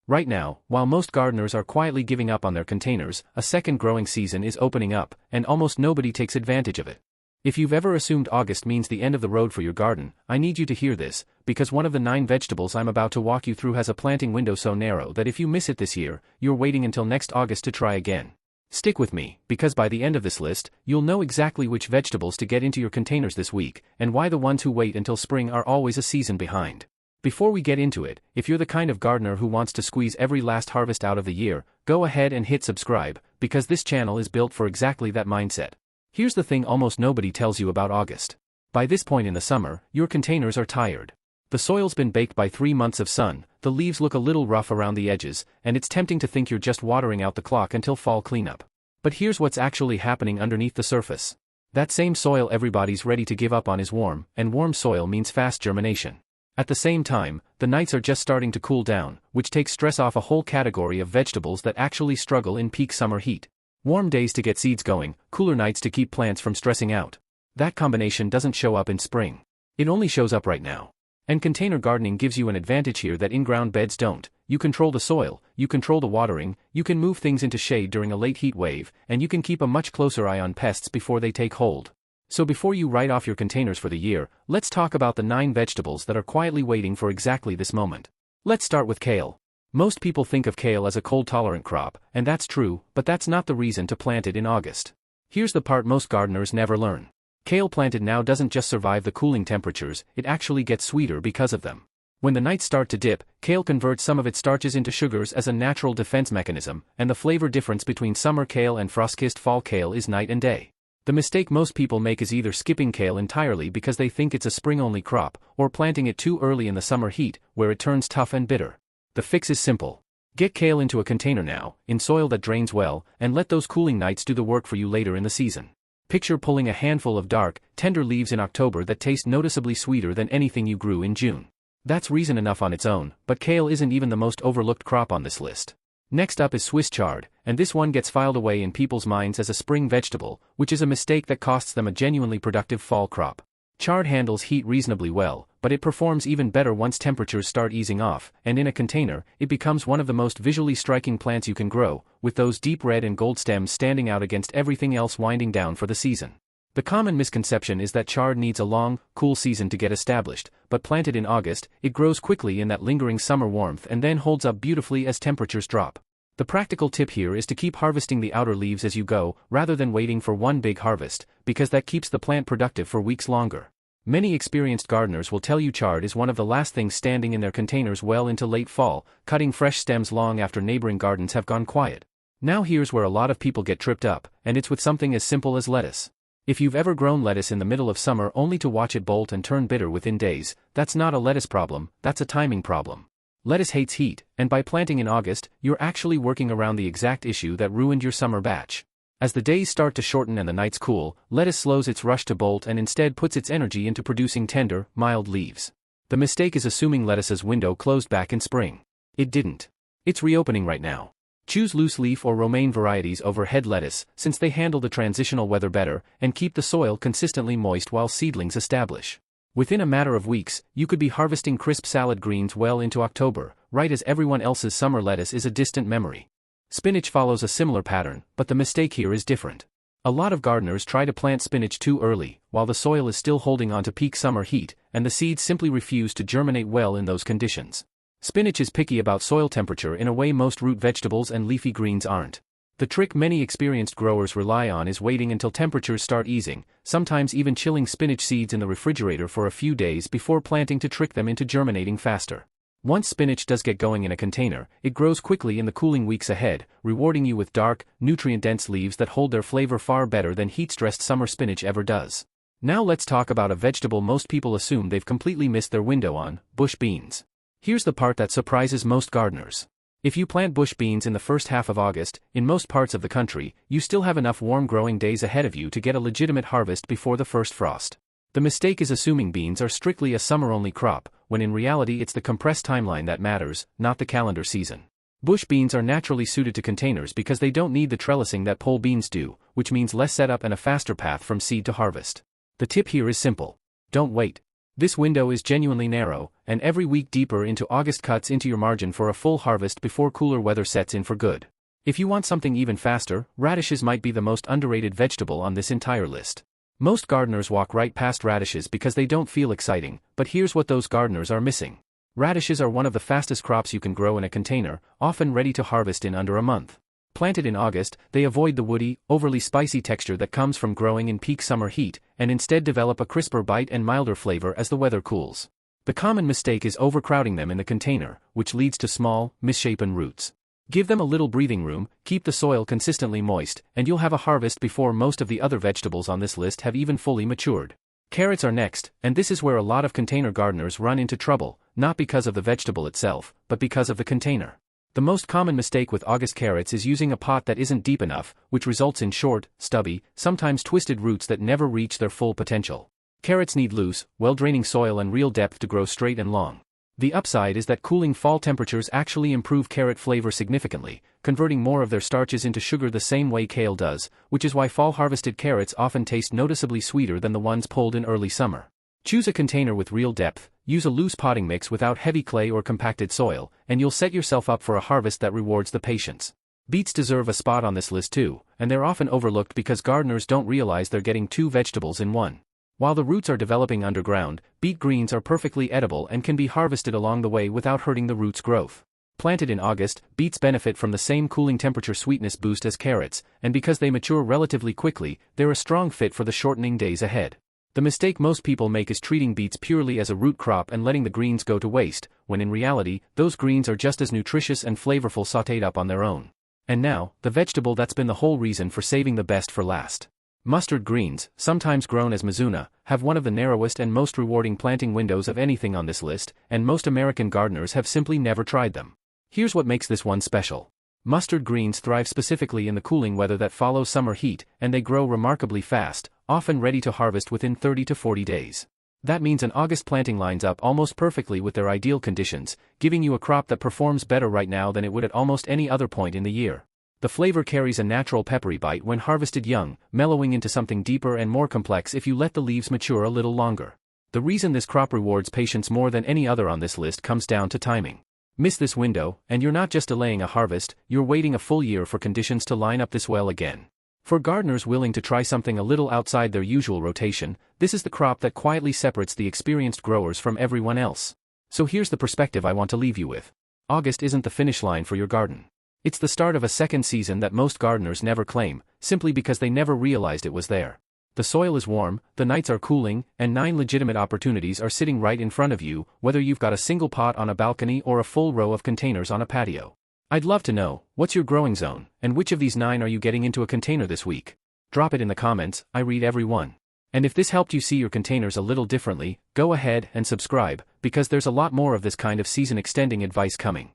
Right now, while most gardeners are quietly giving up on their containers, a second growing season is opening up, and almost nobody takes advantage of it. If you've ever assumed August means the end of the road for your garden, I need you to hear this, because one of the 9 vegetables I'm about to walk you through has a planting window so narrow that if you miss it this year, you're waiting until next August to try again. Stick with me, because by the end of this list, you'll know exactly which vegetables to get into your containers this week, and why the ones who wait until spring are always a season behind. Before we get into it, if you're the kind of gardener who wants to squeeze every last harvest out of the year, go ahead and hit subscribe, because this channel is built for exactly that mindset. Here's the thing almost nobody tells you about August. By this point in the summer, your containers are tired. The soil's been baked by 3 months of sun, the leaves look a little rough around the edges, and it's tempting to think you're just watering out the clock until fall cleanup. But here's what's actually happening underneath the surface. That same soil everybody's ready to give up on is warm, and warm soil means fast germination. At the same time, the nights are just starting to cool down, which takes stress off a whole category of vegetables that actually struggle in peak summer heat. Warm days to get seeds going, cooler nights to keep plants from stressing out. That combination doesn't show up in spring. It only shows up right now. And container gardening gives you an advantage here that in-ground beds don't. You control the soil, you control the watering, you can move things into shade during a late heat wave, and you can keep a much closer eye on pests before they take hold. So before you write off your containers for the year, let's talk about the 9 vegetables that are quietly waiting for exactly this moment. Let's start with kale. Most people think of kale as a cold-tolerant crop, and that's true, but that's not the reason to plant it in August. Here's the part most gardeners never learn. Kale planted now doesn't just survive the cooling temperatures, it actually gets sweeter because of them. When the nights start to dip, kale converts some of its starches into sugars as a natural defense mechanism, and the flavor difference between summer kale and frost-kissed fall kale is night and day. The mistake most people make is either skipping kale entirely because they think it's a spring-only crop, or planting it too early in the summer heat, where it turns tough and bitter. The fix is simple. Get kale into a container now, in soil that drains well, and let those cooling nights do the work for you later in the season. Picture pulling a handful of dark, tender leaves in October that taste noticeably sweeter than anything you grew in June. That's reason enough on its own, but kale isn't even the most overlooked crop on this list. Next up is Swiss chard, and this one gets filed away in people's minds as a spring vegetable, which is a mistake that costs them a genuinely productive fall crop. Chard handles heat reasonably well, but it performs even better once temperatures start easing off, and in a container, it becomes one of the most visually striking plants you can grow, with those deep red and gold stems standing out against everything else winding down for the season. The common misconception is that chard needs a long, cool season to get established, but planted in August, it grows quickly in that lingering summer warmth and then holds up beautifully as temperatures drop. The practical tip here is to keep harvesting the outer leaves as you go, rather than waiting for one big harvest, because that keeps the plant productive for weeks longer. Many experienced gardeners will tell you chard is one of the last things standing in their containers well into late fall, cutting fresh stems long after neighboring gardens have gone quiet. Now here's where a lot of people get tripped up, and it's with something as simple as lettuce. If you've ever grown lettuce in the middle of summer only to watch it bolt and turn bitter within days, that's not a lettuce problem, that's a timing problem. Lettuce hates heat, and by planting in August, you're actually working around the exact issue that ruined your summer batch. As the days start to shorten and the nights cool, lettuce slows its rush to bolt and instead puts its energy into producing tender, mild leaves. The mistake is assuming lettuce's window closed back in spring. It didn't. It's reopening right now. Choose loose leaf or romaine varieties over head lettuce, since they handle the transitional weather better, and keep the soil consistently moist while seedlings establish. Within a matter of weeks, you could be harvesting crisp salad greens well into October, right as everyone else's summer lettuce is a distant memory. Spinach follows a similar pattern, but the mistake here is different. A lot of gardeners try to plant spinach too early, while the soil is still holding on to peak summer heat, and the seeds simply refuse to germinate well in those conditions. Spinach is picky about soil temperature in a way most root vegetables and leafy greens aren't. The trick many experienced growers rely on is waiting until temperatures start easing, sometimes even chilling spinach seeds in the refrigerator for a few days before planting to trick them into germinating faster. Once spinach does get going in a container, it grows quickly in the cooling weeks ahead, rewarding you with dark, nutrient-dense leaves that hold their flavor far better than heat-stressed summer spinach ever does. Now let's talk about a vegetable most people assume they've completely missed their window on: bush beans. Here's the part that surprises most gardeners. If you plant bush beans in the first half of August, in most parts of the country, you still have enough warm growing days ahead of you to get a legitimate harvest before the first frost. The mistake is assuming beans are strictly a summer-only crop, when in reality it's the compressed timeline that matters, not the calendar season. Bush beans are naturally suited to containers because they don't need the trellising that pole beans do, which means less setup and a faster path from seed to harvest. The tip here is simple. Don't wait. This window is genuinely narrow, and every week deeper into August cuts into your margin for a full harvest before cooler weather sets in for good. If you want something even faster, radishes might be the most underrated vegetable on this entire list. Most gardeners walk right past radishes because they don't feel exciting, but here's what those gardeners are missing. Radishes are one of the fastest crops you can grow in a container, often ready to harvest in under a month. Planted in August, they avoid the woody, overly spicy texture that comes from growing in peak summer heat, and instead develop a crisper bite and milder flavor as the weather cools. The common mistake is overcrowding them in the container, which leads to small, misshapen roots. Give them a little breathing room, keep the soil consistently moist, and you'll have a harvest before most of the other vegetables on this list have even fully matured. Carrots are next, and this is where a lot of container gardeners run into trouble, not because of the vegetable itself, but because of the container. The most common mistake with August carrots is using a pot that isn't deep enough, which results in short, stubby, sometimes twisted roots that never reach their full potential. Carrots need loose, well-draining soil and real depth to grow straight and long. The upside is that cooling fall temperatures actually improve carrot flavor significantly, converting more of their starches into sugar the same way kale does, which is why fall-harvested carrots often taste noticeably sweeter than the ones pulled in early summer. Choose a container with real depth, use a loose potting mix without heavy clay or compacted soil, and you'll set yourself up for a harvest that rewards the patience. Beets deserve a spot on this list too, and they're often overlooked because gardeners don't realize they're getting two vegetables in one. While the roots are developing underground, beet greens are perfectly edible and can be harvested along the way without hurting the roots' growth. Planted in August, beets benefit from the same cooling temperature sweetness boost as carrots, and because they mature relatively quickly, they're a strong fit for the shortening days ahead. The mistake most people make is treating beets purely as a root crop and letting the greens go to waste, when in reality, those greens are just as nutritious and flavorful sautéed up on their own. And now, the vegetable that's been the whole reason for saving the best for last. Mustard greens, sometimes grown as mizuna, have one of the narrowest and most rewarding planting windows of anything on this list, and most American gardeners have simply never tried them. Here's what makes this one special. Mustard greens thrive specifically in the cooling weather that follows summer heat, and they grow remarkably fast, often ready to harvest within 30 to 40 days. That means an August planting lines up almost perfectly with their ideal conditions, giving you a crop that performs better right now than it would at almost any other point in the year. The flavor carries a natural peppery bite when harvested young, mellowing into something deeper and more complex if you let the leaves mature a little longer. The reason this crop rewards patience more than any other on this list comes down to timing. Miss this window, and you're not just delaying a harvest, you're waiting a full year for conditions to line up this well again. For gardeners willing to try something a little outside their usual rotation, this is the crop that quietly separates the experienced growers from everyone else. So here's the perspective I want to leave you with. August isn't the finish line for your garden. It's the start of a second season that most gardeners never claim, simply because they never realized it was there. The soil is warm, the nights are cooling, and 9 legitimate opportunities are sitting right in front of you, whether you've got a single pot on a balcony or a full row of containers on a patio. I'd love to know, what's your growing zone, and which of these 9 are you getting into a container this week? Drop it in the comments, I read every one. And if this helped you see your containers a little differently, go ahead and subscribe, because there's a lot more of this kind of season extending advice coming.